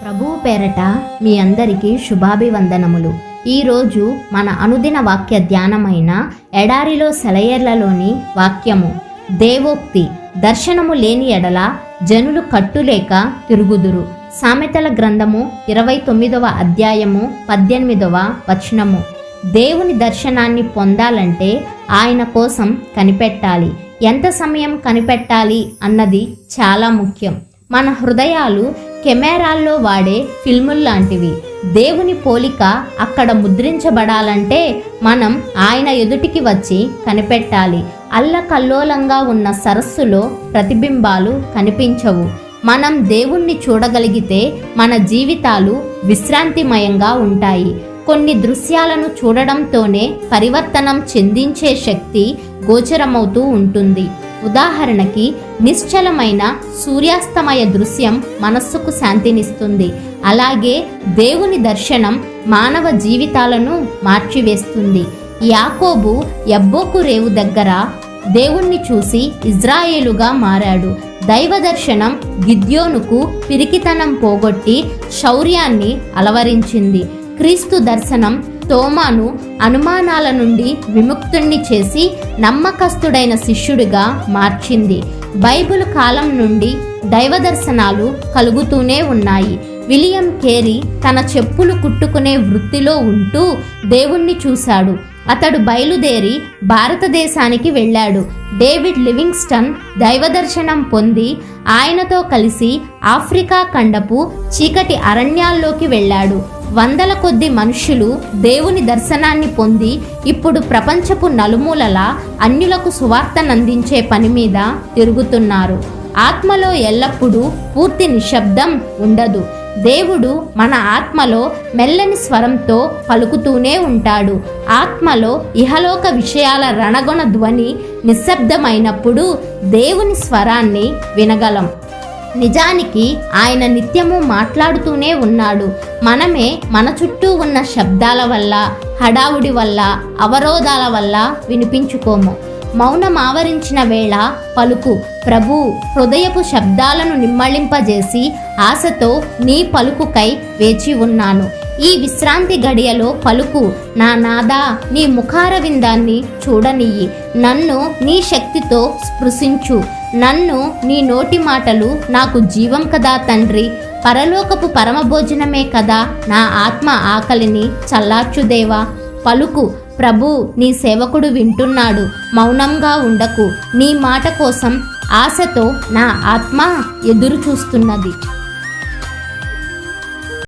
ప్రభువు పేరట మీ అందరికీ శుభాభివందనములు. ఈరోజు మన అనుదిన వాక్య ధ్యానమైన ఎడారిలో సెలయేర్లలోని వాక్యము. దేవోక్తి. దర్శనము లేని ఎడల జనులు కట్టులేక తిరుగుదురు. సామెతల గ్రంథము 29వ అధ్యాయము 18వ వచనము. దేవుని దర్శనాన్ని పొందాలంటే ఆయన కోసం కనిపెట్టాలి. ఎంత సమయం కనిపెట్టాలి అన్నది చాలా ముఖ్యం. మన హృదయాలు కెమెరాల్లో వాడే ఫిల్ముల్లాంటివి. దేవుని పోలిక అక్కడ ముద్రించబడాలంటే మనం ఆయన ఎదుటికి వచ్చి కనిపెట్టాలి. అల్లకల్లోలంగా ఉన్న సరస్సులో ప్రతిబింబాలు కనిపించవు. మనం దేవుణ్ణి చూడగలిగితే మన జీవితాలు విశ్రాంతిమయంగా ఉంటాయి. కొన్ని దృశ్యాలను చూడడంతోనే పరివర్తనం చెందించే శక్తి గోచరమవుతూ ఉంటుంది. ఉదాహరణకి, నిశ్చలమైన సూర్యాస్తమయ దృశ్యం మనస్సుకు శాంతినిస్తుంది. అలాగే దేవుని దర్శనం మానవ జీవితాలను మార్చివేస్తుంది. యాకోబు యబ్బోకు రేవు దగ్గర దేవుణ్ణి చూసి ఇజ్రాయేలుగా మారాడు. దైవ దర్శనం గిద్యోనుకు పిరికితనం పోగొట్టి శౌర్యాన్ని అలవరించింది. క్రీస్తు దర్శనం తోమాను అనుమానాల నుండి విముక్తుణ్ణి చేసి నమ్మకస్తుడైన శిష్యుడిగా మార్చింది. బైబిల్ కాలం నుండి దైవ దర్శనాలు కలుగుతూనే ఉన్నాయి. విలియం కేరీ తన చెప్పులు కుట్టుకునే వృత్తిలో ఉంటూ దేవుణ్ణి చూశాడు. అతడు బయలుదేరి భారతదేశానికి వెళ్ళాడు. డేవిడ్ లివింగ్స్టన్ దైవ దర్శనం పొంది ఆయనతో కలిసి ఆఫ్రికా ఖండపు చీకటి అరణ్యాల్లోకి వెళ్ళాడు. వందల కొద్ది మనుషులు దేవుని దర్శనాన్ని పొంది ఇప్పుడు ప్రపంచపు నలుమూలలా అన్యులకు సువార్తనందించే పని మీద తిరుగుతున్నారు. ఆత్మలో ఎల్లప్పుడూ పూర్తి నిశ్శబ్దం ఉండదు. దేవుడు మన ఆత్మలో మెల్లని స్వరంతో పలుకుతూనే ఉంటాడు. ఆత్మలో ఇహలోక విషయాల రణగొణ ధ్వని నిశ్శబ్దమైనప్పుడు దేవుని స్వరాన్ని వినగలం. నిజానికి ఆయన నిత్యము మాట్లాడుతూనే ఉన్నాడు. మనమే మన చుట్టూ ఉన్న శబ్దాల వల్ల, హడావుడి వల్ల, అవరోధాల వల్ల వినిపించుకోము. మౌనం ఆవరించిన వేళ పలుకు. ప్రభు హృదయపు శబ్దాలను నిమ్మళింపజేసి ఆశతో నీ పలుకుకై వేచి ఉన్నాను. ఈ విశ్రాంతి గడియలో పలుకు. నా నాదా, నీ ముఖార విందాన్ని చూడనియ్యి. నన్ను నీ శక్తితో స్పృశించు. నన్ను నీ నోటి మాటలు నాకు జీవం కదా తండ్రి. పరలోకపు పరమభోజనమే కదా నా ఆత్మ ఆకలిని చల్లార్చుదేవా. పలుకు. ప్రభు, నీ సేవకుడు వింటున్నాడు. మౌనంగా ఉండకు. నీ మాట కోసం ఆశతో నా ఆత్మ ఎదురు చూస్తున్నది.